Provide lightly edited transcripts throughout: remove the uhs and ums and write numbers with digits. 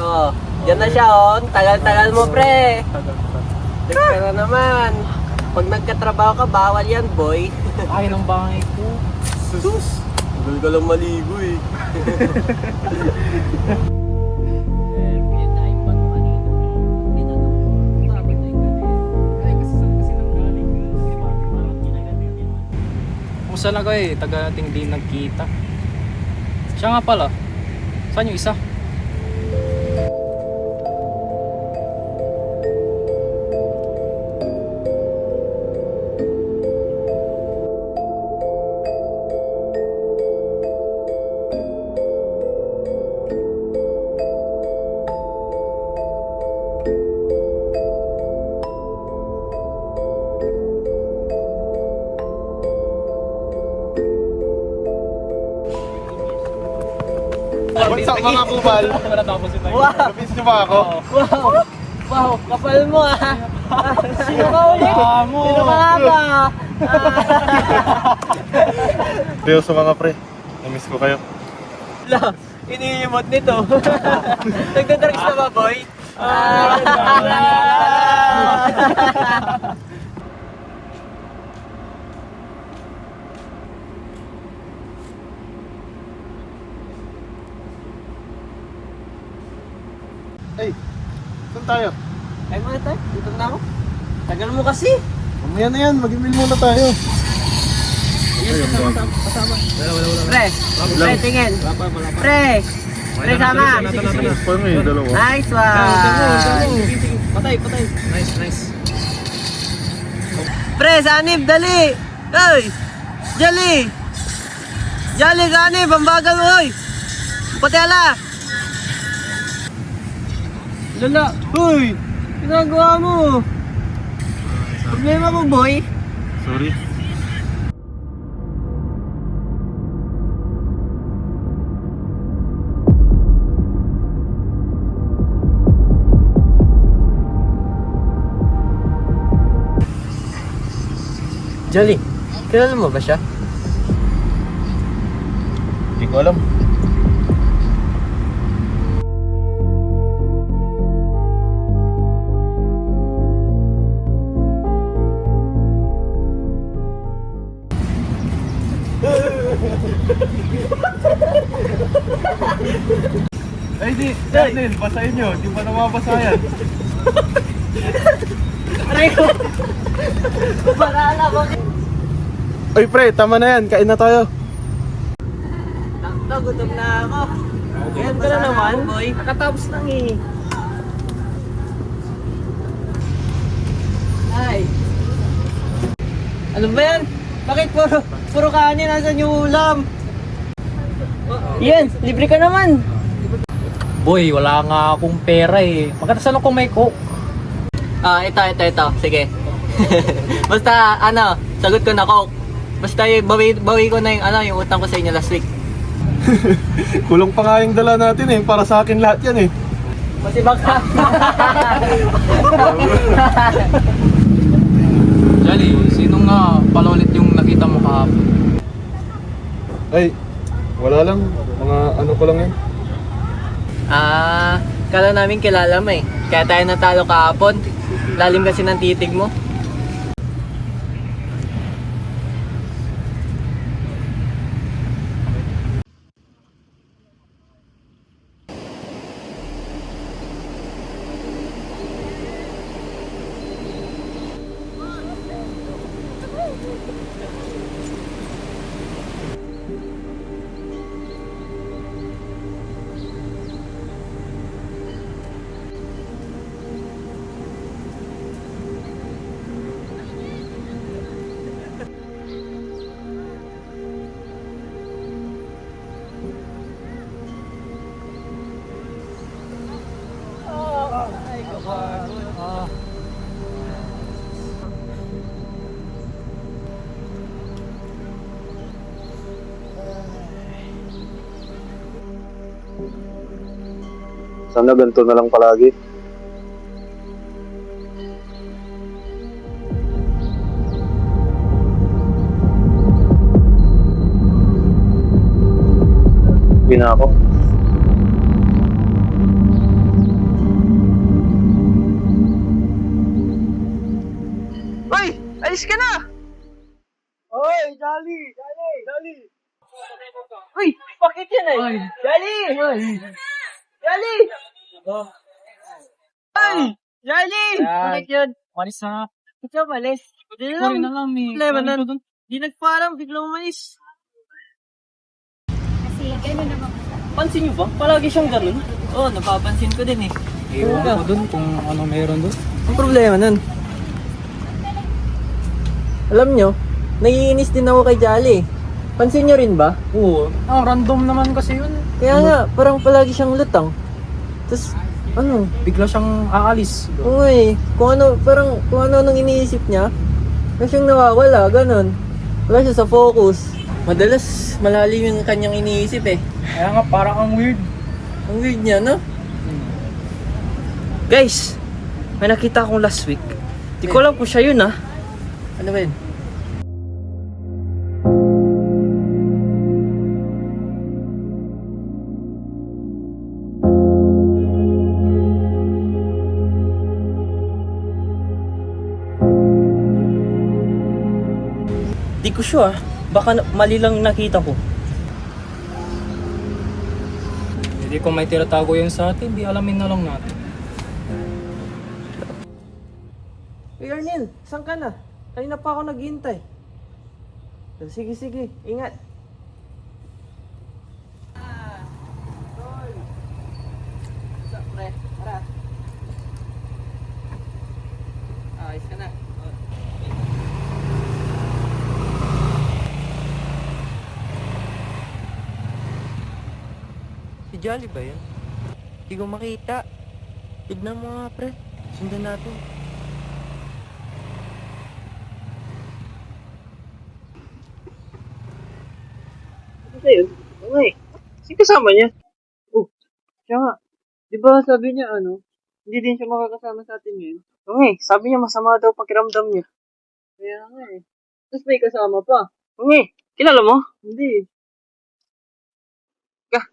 Oh, dyan na siya oh. Tagal-tagal mo pre. Dek ka na naman. Pag nagkatrabaho ka, bawal yan boy. Ay, ng bangay ko. Sus! Tagal ka lang maligo eh. Kumusta na kayo eh? Taga nating di nagkita. Siya nga pala. Saan yung isa? Sa mga kubal, Wow! kapis niyo ba ako? Wow! Wow! Kapal mo ah! Sino ka ulit? Amo! Sino ka nga ba? Pero sa mga pre, namiss ko kayo. La, iniimot nito. Nagdadrugs na ba boy? Ay, saan tayo? Ay mga tayo, dito na ako. Tagal mo kasi. Mamaya na yan, mag-email muna tayo. Pre, pre, tingin. Pre, pre sama. Paano yung dalawa? Nice one. Patay, patay. Nice. Pre, sanib, dali. Hoy, Jali. Jali, sanib, ang bagal mo, hoy. Patiala. Lala, hoy. Ginagawa mo. Problema mo, boy. Sorry. Jolly, kilala mo ba siya? Hindi ko alam. Ay di, Daniel, basahin nyo. Di ba namabasayan? Aray ko! Parala ko. Ay pre, tama na yan. Kain na tayo. Takto, gutom na ako. Ayan ka na naman, boy. Nakatapos lang eh. Ay. Ano ba yan? Bakit puro kanin? Nasaan yung ulam? Yan, libre ka naman. Boy, wala nga akong pera eh. Magkatasan ako may coke. Ito. Sige. Basta, sagot ko na Coke. Basta bawi ko na yung utang ko sa inyo last week. Kulong pa nga yung dala natin eh. Para sa akin lahat yan eh. Kasi baka... Jali, sino nga pala ulit yung nakita mo kahapon? Ay, wala lang. Mga ano ko lang yan. Kala namin kilala mo eh. Kaya tayo natalo kahapon. Lalim kasi ng titig mo. Sana ganito na lang palagi. Uwi na ako. Alis ka na! Oy, Jolly! Jolly! Jolly! Uy! Bakit yan eh? Jolly! Jolly! Oh. Ay! Jolly! Bakit yun? Walis na. Bakit ka malis? Hindi Sorry na lang, eh. Problema Sorry nun. ko dun. Di nagpaalam, biglang umalis. Kasi gano'n naman. Pansin niyo ba? Palagi siyang ganun. Oo, napapansin ko din eh. Ewan ko dun kung ano meron dun. Ang problema nun. Alam nyo, naiinis din ako kay Jolly. Pansin nyo rin ba? Oo. Random naman kasi yun. Kaya nga, parang palagi siyang lutang. Tapos, ano? Bigla siyang aalis. Oo eh. Kung ano nang iniisip niya, kasi siyang nawawala, ganun. Wala siya sa focus. Madalas, malalim yung kanyang iniisip eh. Kaya nga, parang ang weird. Ang weird niya, no? Guys, may nakita akong last week. Di ko alam kung siya yun ah. Ano ba yun? Di ko sure ah. Baka mali lang nakita ko. Hindi ko may tinatago yun sa atin, di alamin na lang natin. Hey Arnel, saan ka na? Kanina pa ako naghihintay. Sige, sige. Ingat. Ayos ka na. Si Jolly ba yun? Di ko makita. Tignan mo nga pre. Sundan natin. Ano yun? Okay. Sino kasama niya? Oh, siya nga. Di ba sabi niya hindi din siya makakasama sa atin ngayon? Okay, sabi niya masama daw pakiramdam niya. Kaya nga eh. Tapos may kasama pa. Okay, kilala mo? Hindi.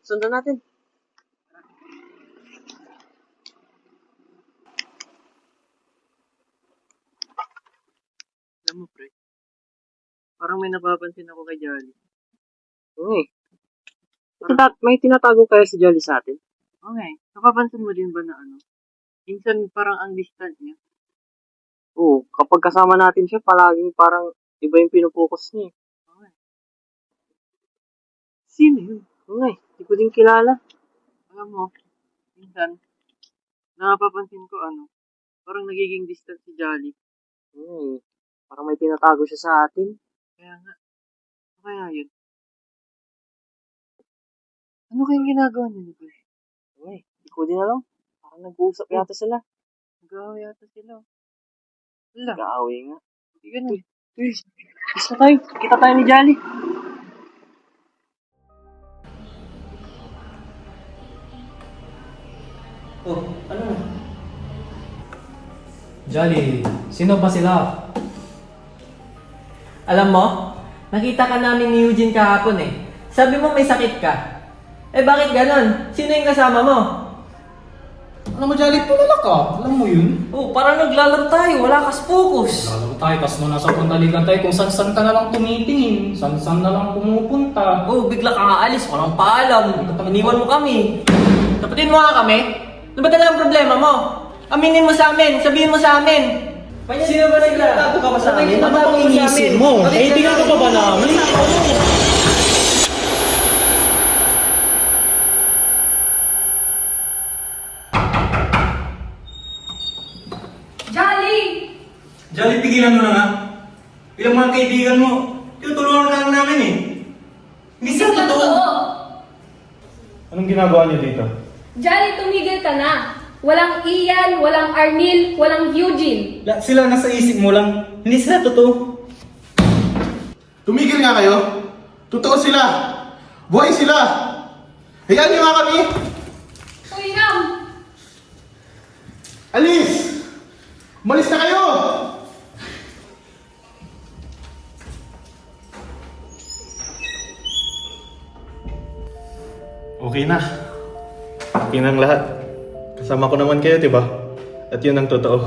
Sundan natin. Alam mo, pre, parang may napapansin ako kay Jolly. Okay. May tinatago kaya si Jolly sa atin? Okay. Napapansin mo din ba na minsan parang ang distant niya? Oo. Kapag kasama natin siya, palaging parang iba yung pinupokus niya. Okay. Sino yun? Okay. Hindi ko din kilala. Alam mo, minsan, napapansin ko parang nagiging distant si Jolly. Parang may tinatago siya sa atin. Kaya nga. Ano kaya yun? Ano kayang ginagawa nila, pre? Okay, hindi ko din alam. Parang nag-uusap yata sila. Nag-aaway yata sila. Wala. Nag-aaway nga. Hindi ganun. Uy, isa tayo. Kita tayo ni Jolly. Oh, ano? Jolly, sino ba sila? Alam mo, nakita ka namin ni Eugene kahapon eh. Sabi mo may sakit ka. Eh bakit ganon? Sino yung kasama mo? Alam mo, Jolly, tulala ka. Alam mo yun? Oh, parang naglalaro tayo. Wala kas focus. Lalo tayo, kas mo nasa pundaligan tayo kung saan-saan ka na lang tumitingin, saan-saan na lang pumupunta. Oh, bigla ka nga alis. Walang paalam. Iniwan mo kami. Tapatin mo nga kami. Ano ba talaga ang problema mo? Aminin mo sa amin. Sabihin mo sa amin. Sino ba nagtatago ka ba sa amin? Ano bang iniisip mo? Kaibigan ka pa ba namin? Jolly! Jolly, pigilan mo na nga. Bilang mga kaibigan mo, tinutulungan ka lang namin eh. Hindi sa totoo. Anong ginagawa niyo dito? Jolly, tumigil ka na. Walang Ian, walang Arnil, walang Eugene. Sila nasa isip mo lang. Hindi sila totoo. Tumigil nga kayo. Totoo sila. Buhay sila. Hayaan niyo nga kami. Uy, Ram! Alis! Umalis na kayo! Okay na. Okay na ang lahat. Kasama ko naman kayo, diba? At yun ang totoo.